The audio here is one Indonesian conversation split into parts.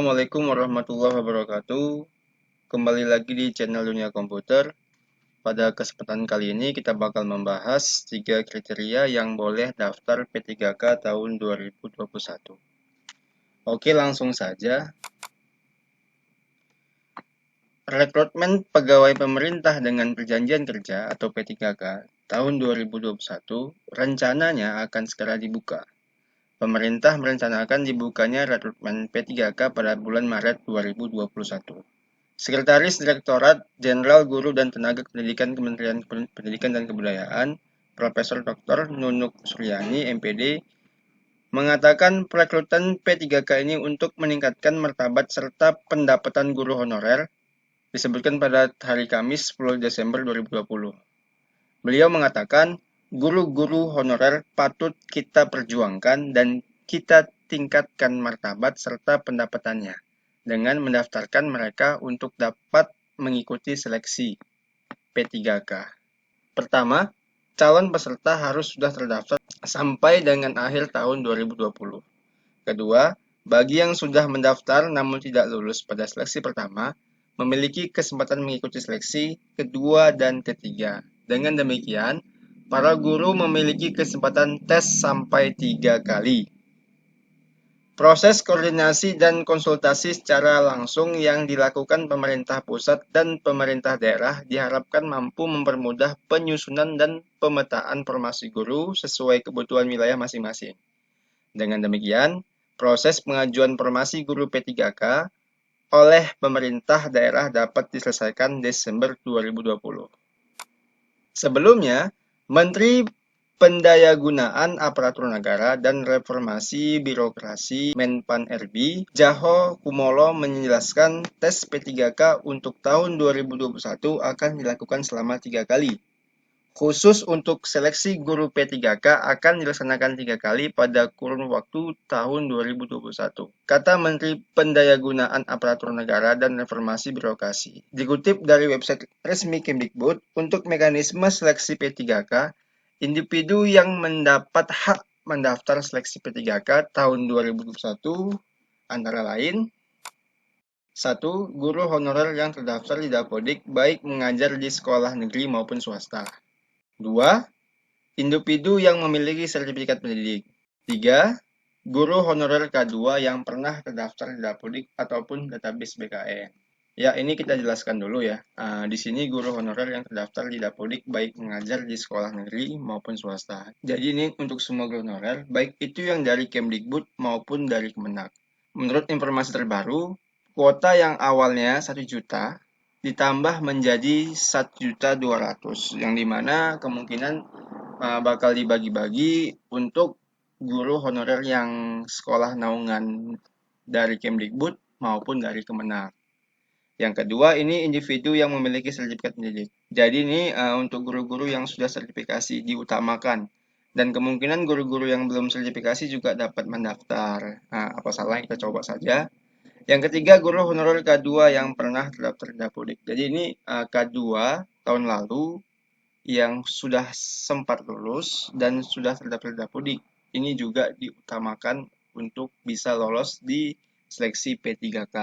Assalamualaikum warahmatullahi wabarakatuh. Kembali lagi di channel Dunia Komputer. Pada kesempatan kali ini kita bakal membahas 3 kriteria yang boleh daftar P3K tahun 2021. Oke, langsung saja. Rekrutmen pegawai pemerintah dengan perjanjian kerja atau P3K tahun 2021 rencananya akan segera dibuka. Pemerintah merencanakan dibukanya rekrutmen P3K pada bulan Maret 2021. Sekretaris Direktorat Jenderal Guru dan Tenaga Pendidikan Kementerian Pendidikan dan Kebudayaan, Profesor Dr. Nunuk Suryani, MPD, mengatakan perekrutan P3K ini untuk meningkatkan martabat serta pendapatan guru honorer, disebutkan pada hari Kamis 10 Desember 2020. Beliau mengatakan, guru-guru honorer patut kita perjuangkan dan kita tingkatkan martabat serta pendapatannya dengan mendaftarkan mereka untuk dapat mengikuti seleksi P3K. Pertama, calon peserta harus sudah terdaftar sampai dengan akhir tahun 2020. Kedua, bagi yang sudah mendaftar namun tidak lulus pada seleksi pertama, memiliki kesempatan mengikuti seleksi kedua dan ketiga. Dengan demikian, para guru memiliki kesempatan tes sampai 3 kali. Proses koordinasi dan konsultasi secara langsung yang dilakukan pemerintah pusat dan pemerintah daerah diharapkan mampu mempermudah penyusunan dan pemetaan formasi guru sesuai kebutuhan wilayah masing-masing. Dengan demikian, proses pengajuan formasi guru P3K oleh pemerintah daerah dapat diselesaikan Desember 2020. Sebelumnya, Menteri Pendayagunaan Aparatur Negara dan Reformasi Birokrasi Menpan-RB, Djahou Kumolo menjelaskan tes P3K untuk tahun 2021 akan dilakukan selama 3 kali. Khusus untuk seleksi guru P3K akan dilaksanakan 3 kali pada kurun waktu tahun 2021, kata Menteri Pendayagunaan Aparatur Negara dan Reformasi Birokrasi. Dikutip dari website resmi Kemdikbud, untuk mekanisme seleksi P3K, individu yang mendapat hak mendaftar seleksi P3K tahun 2021 antara lain: 1. Guru honorer yang terdaftar di Dapodik baik mengajar di sekolah negeri maupun swasta. 2. Individu yang memiliki sertifikat pendidik. 3. Guru honorer K2 yang pernah terdaftar di Dapodik ataupun database BKN. Ya, ini kita jelaskan dulu ya. Di sini guru honorer yang terdaftar di Dapodik baik mengajar di sekolah negeri maupun swasta. Jadi ini untuk semua guru honorer, baik itu yang dari Kemdikbud maupun dari Kemenak. Menurut informasi terbaru, kuota yang awalnya 1 juta ditambah menjadi 1.200.000, yang dimana kemungkinan bakal dibagi-bagi untuk guru honorer yang sekolah naungan dari Kemdikbud maupun dari Kemenak. Yang kedua, ini individu yang memiliki sertifikat pendidik. Jadi ini untuk guru-guru yang sudah sertifikasi diutamakan. Dan kemungkinan guru-guru yang belum sertifikasi juga dapat mendaftar. Apa salah, kita coba saja. Yang ketiga, guru honorer K2 yang pernah terdaftar di Dapodik. Jadi ini K2 tahun lalu yang sudah sempat lulus dan sudah terdaftar di Dapodik. Ini juga diutamakan untuk bisa lolos di seleksi P3K.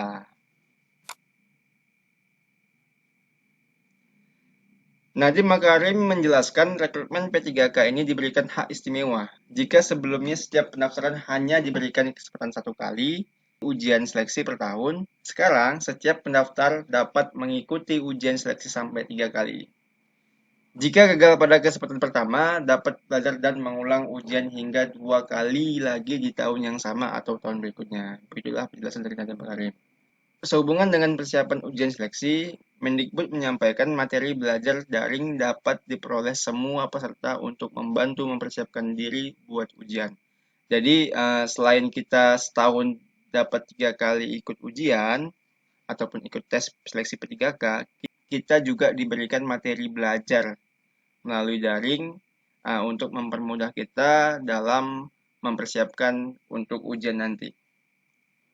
Nadiem Makarim menjelaskan rekrutmen P3K ini diberikan hak istimewa. Jika sebelumnya setiap pendaftaran hanya diberikan kesempatan 1 kali ujian seleksi per tahun, sekarang setiap pendaftar dapat mengikuti ujian seleksi sampai 3 kali. Jika gagal pada kesempatan pertama, dapat belajar dan mengulang ujian hingga 2 kali lagi di tahun yang sama atau tahun berikutnya. Begitulah penjelasan dari Nadiem Makarim. Sehubungan dengan persiapan ujian seleksi, Mendikbud menyampaikan materi belajar daring dapat diperoleh semua peserta untuk membantu mempersiapkan diri buat ujian. Jadi selain kita setahun dapat 3 kali ikut ujian ataupun ikut tes seleksi P3K, kita juga diberikan materi belajar melalui daring untuk mempermudah kita dalam mempersiapkan untuk ujian nanti.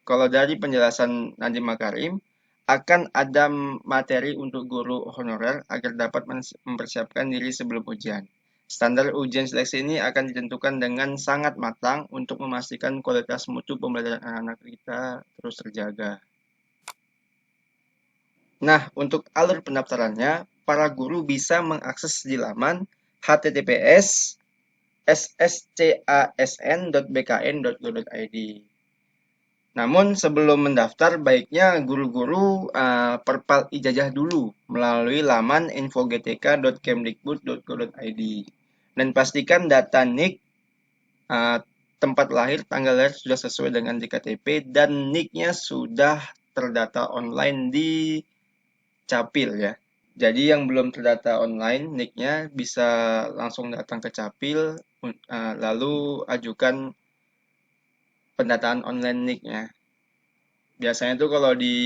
Kalau dari penjelasan Nadiem Makarim, akan ada materi untuk guru honorer agar dapat mempersiapkan diri sebelum ujian. Standar ujian seleksi ini akan ditentukan dengan sangat matang untuk memastikan kualitas mutu pembelajaran anak-anak kita terus terjaga. Nah, untuk alur pendaftarannya, para guru bisa mengakses di laman https://sscasn.bkn.go.id. Namun sebelum mendaftar, baiknya guru-guru perpal ijazah dulu melalui laman infogtk.kemdikbud.go.id dan pastikan data NIK, tempat lahir, tanggal lahir sudah sesuai dengan di KTP dan NIK-nya sudah terdata online di Capil ya. Jadi yang belum terdata online NIK-nya bisa langsung datang ke Capil, lalu ajukan pendataan online NIK-nya. Biasanya tuh kalau di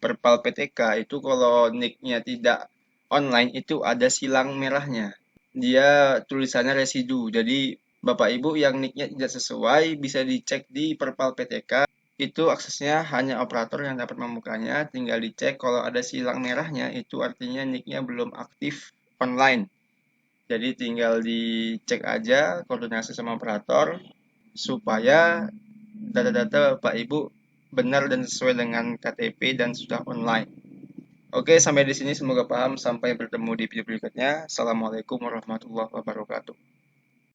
Perpal PTK itu kalau nick-nya tidak online itu ada silang merahnya. Dia tulisannya residu. Jadi Bapak Ibu yang nick-nya tidak sesuai bisa dicek di Perpal PTK. Itu aksesnya hanya operator yang dapat membukanya. Tinggal dicek kalau ada silang merahnya itu artinya nick-nya belum aktif online. Jadi tinggal dicek aja koordinasi sama operator supaya data-data Bapak Ibu benar dan sesuai dengan KTP dan sudah online. Oke, sampai di sini semoga paham. Sampai bertemu di video berikutnya. Assalamualaikum warahmatullahi wabarakatuh.